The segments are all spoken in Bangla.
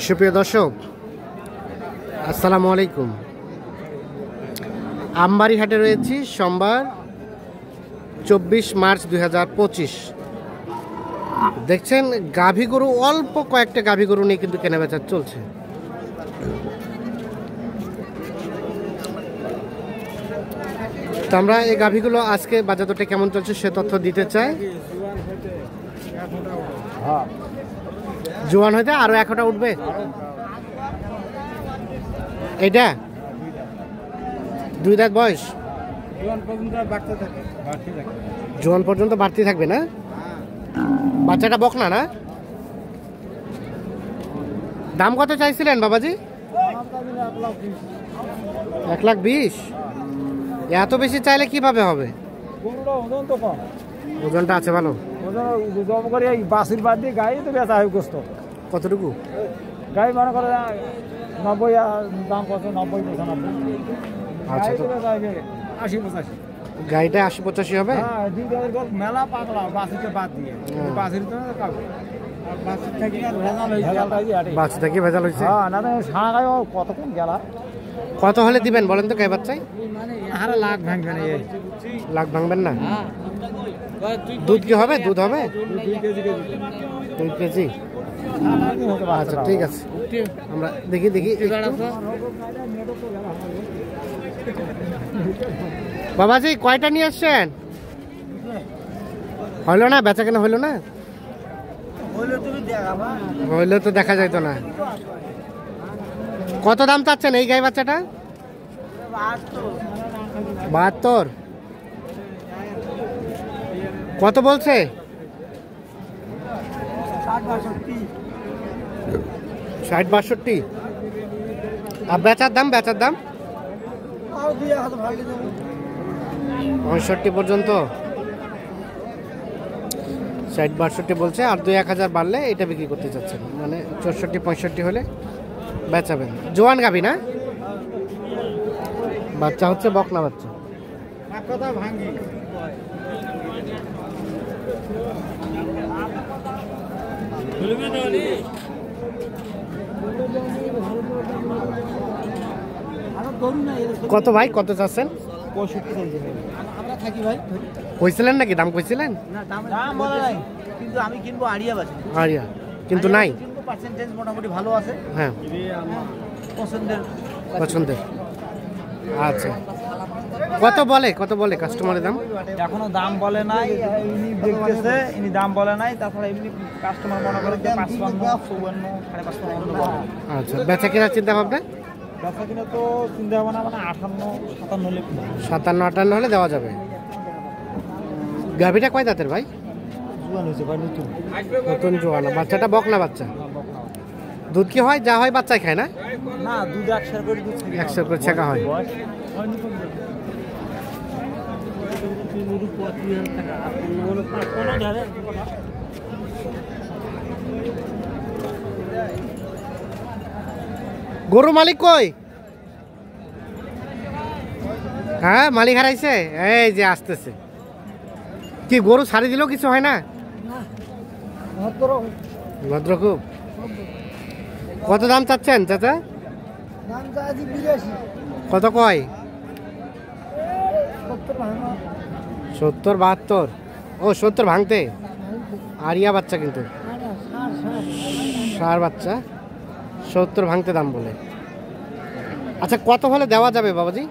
সুপ্রিয় দর্শক, আসসালামু আলাইকুম। আমবাড়ি হাটে রয়েছি সোমবার 24 মার্চ 2025। দেখছেন গাভী গরু, অল্প কয়েকটা গাভী গরু নিয়ে কিন্তু কেনাবেচা চলছে। তো আমরা এই গাভীগুলো আজকে বাজার দরটা কেমন চলছে সে তথ্য দিতে চাই। জোয়ান হইতে আরো 1টা উঠবে। এটা 2 দাঁত বয়স, জোয়ান পর্যন্ত বাড়তি থাকবে না? বাচ্চাটা বকনা না? দাম কত চাইছিলেন বাবাজি? 1,20,000। এত বেশি চাইলে কিভাবে হবে? ওজনটা আছে ভালো। কতটুকু? গাই মনে করে 90, দাম কত? 90-95। আচ্ছা, 80-85। গাড়িটা 80-85 হবে। মেলা পাতলা বাসিতে বাদ দিয়ে বাসির তো বাচ্চা থেকে ভেজাল হয়েছে। কতক্ষণ গেলা? কত হলে দিবেন বলেন তো গাই বাচ্চাই? লাখ ভাঙবে না। লাখ ভাঙবেন না? দুধ কি হবে? দুধ হবে 2 কেজি। আচ্ছা ঠিক আছে, আমরা দেখি বাবাজি কয়টা নিয়ে আসছেন? হইলো না বেচা কেনা? হইলো না? হইলে তো দেখা যাইতো না। কত দাম চাচ্ছেন এই গাই বাচ্চাটা? 72। কত বলছে? 60-62। আর বেচার দাম? 65 পর্যন্ত। 60-62 বলছে, আর 2-1,000 বাড়লে এটা বিক্রি করতে চাচ্ছেন, মানে 64-65 হলে বেচাবেন। জোয়ান গাবি না? বাচ্চা হচ্ছে বকনা বাচ্চা। কত ভাই, কত চাচ্ছেন? 65 আমরা থাকি ভাই। কইছিলেন নাকি? দাম কইছিলেন? না দাম বলা নাই, কিন্তু আমি কিনবো আড়িয়া বাসি। আরিয়া কিন্তু নাই, কিন্তু পার্সেন্টেজ মোটামুটি ভালো আছে। হ্যাঁ পছন্দের। আচ্ছা, কত বলে কাস্টমারের দাম? এখনো দাম বলে নাই, ইনি দেখতেছে, ইনি দাম বলে নাই। তারপরে এমনি কাস্টমার মনে করে 55, 54, 55। আচ্ছা, বেচা কেনার চিন্তা ভাবনা? বেচা কিনা তো চিন্তা ভাবনা মানে 58-57 হলে 57-58 হলে দেওয়া যাবে। গাভীটা কয় দাঁতের ভাই? জোয়ান হয়েছে ভাই, নতুন জোয়ান। বাচ্চাটা বকনা বাচ্চা। দুধ কি হয়? যা হয় বাচ্চাই খায় না? না, দুধ 100 করে দুধ 100 করে ছেঁকা হয়। গরু মালিক কই? হ্যাঁ, মালিক হারাইছে। এই যে আসতেছে। কি গরু ছাড়ি দিলেও কিছু হয় না? ভদ্র খুব। কত দাম চাচ্ছেন চাচা? কত কয়? 70-72। ও 70 ভাঙতে। আরিয়া বাচ্চা কিন্তু, সার বাচ্চা। 70 ভাঙতে দাম বলে। আচ্ছা, কত হলে দেওয়া যাবে বাবাজি?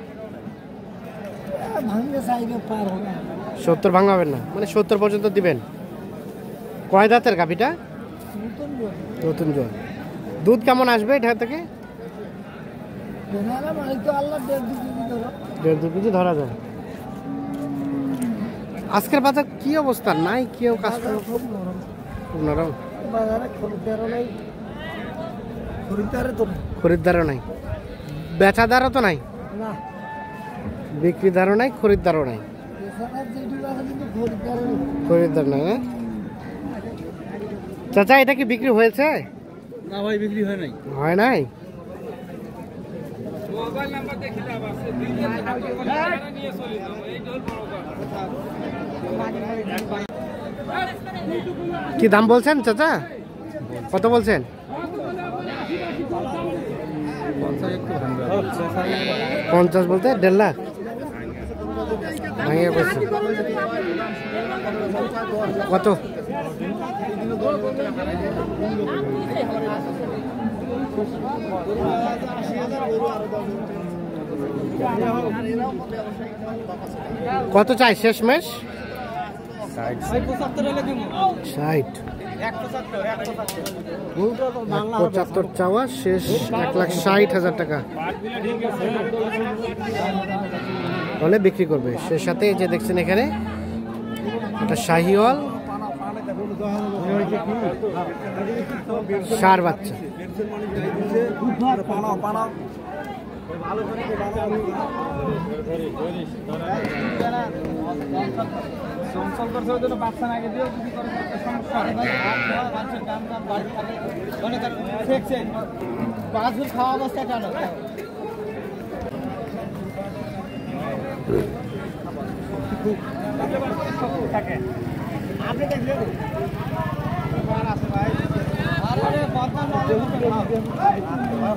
70 ভাঙাবেন না, মানে 70 পর্যন্ত দিবেন। কয় দাঁতের গাভীটা? নতুন জোয়ান। দুধ কেমন আসবে এটা থেকে? 1.5-2 কেজি ধরা যায়। আজকের বাজার কি অবস্থা? নাই কেউ কাস্টমার, খুব নরম। খরিদ্দারও নাই, বেচাদারও তো নাই, বিক্রিদারও নাই, খরিদ্দারও নাই। খরিদ্দার নাই না? চাচা এটা কি বিক্রি হয়েছে? না ভাই, বিক্রি হয় নাই। হয় নাই? কি দাম বলছেন চাচা? কত বলছেন? 50 বলতে 1.5 লাখ ভাঙিয়ে কইছে কত? কত চাই শেষমেশ? 60 75 চাওয়া, শেষ 1,60,000 টাকা হলে বিক্রি করবে। সে সাথে যে দেখছেন এখানে এটা শাহিওয়াল ষাঁড় বাচ্চা। খাওয়া অবস্থা কেন আপনি দেখলেন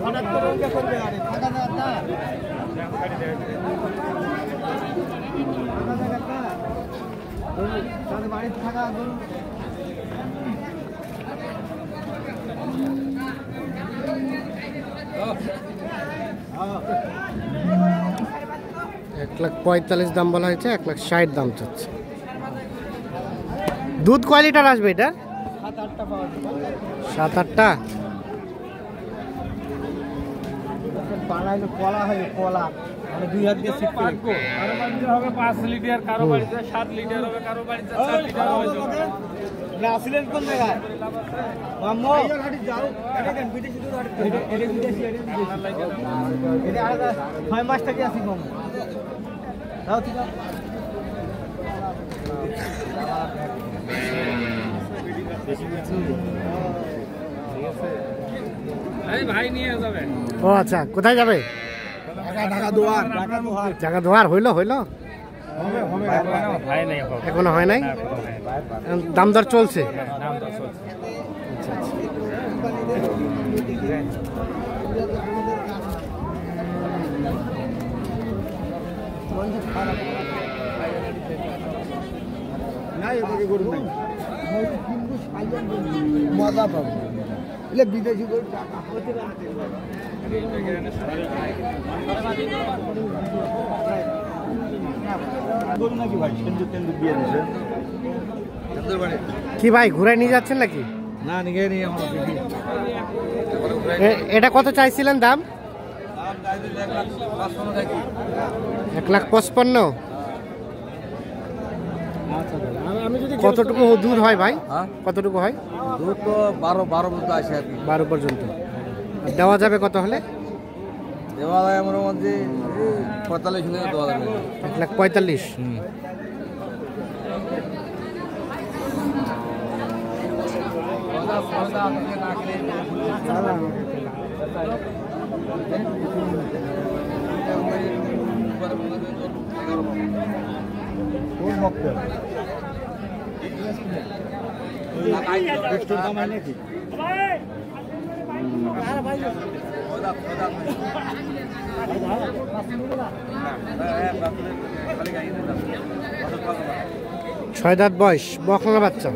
হঠাৎ করে করবে আরে থাকা না বাড়িতে থাকা 1,45,000 দাম বলা হয়েছে, 1,60,000 দাম চাচ্ছে। দুধ কয় লিটার আসবে এটা? 7-8টা। কলা হয় কলা মানে 2 হাত দিয়ে সিট করব। কারো বাড়িতে হবে 5 লিটার, কারো বাড়িতে 7 লিটার হবে, কারো বাড়িতে 4 লিটার হবে। না আসলেন কোন জায়গায়? মাম্মু এই গাড়ি যাও, এটা কেন বিদেশি দুধ আড়ে? এটা বিদেশি, এটা আলাদা 6 মাস থেকে আসি কম। দাও ঠিক আছে। এই ভাই নিয়ে যাবে। ও আচ্ছা, কোথায় যাবে? ঢাকা দুয়ার। ঢাকা দুয়ার হইলো? এখনো হয় নাই, দাম দর চলছে। মজা পাবো বিদেশি গরু নাকি ভাই? কি ভাই ঘুরে নিয়ে যাচ্ছেন নাকি? না নিয়ে এটা কত চাইছিলেন দাম? 1,55,000। কতটুকু দুধ হয় ভাই? কতটুকু হয় দুধ? তো 12 পর্যন্ত আসে আর কি। 12 পর্যন্ত। দেওয়া যাবে কত হলে? দেওয়া যায় আমার মধ্যে 45 হলে দেওয়া যাবে। 1,45,000। ছয় দাঁত বয়স, বকনা বাচ্চা।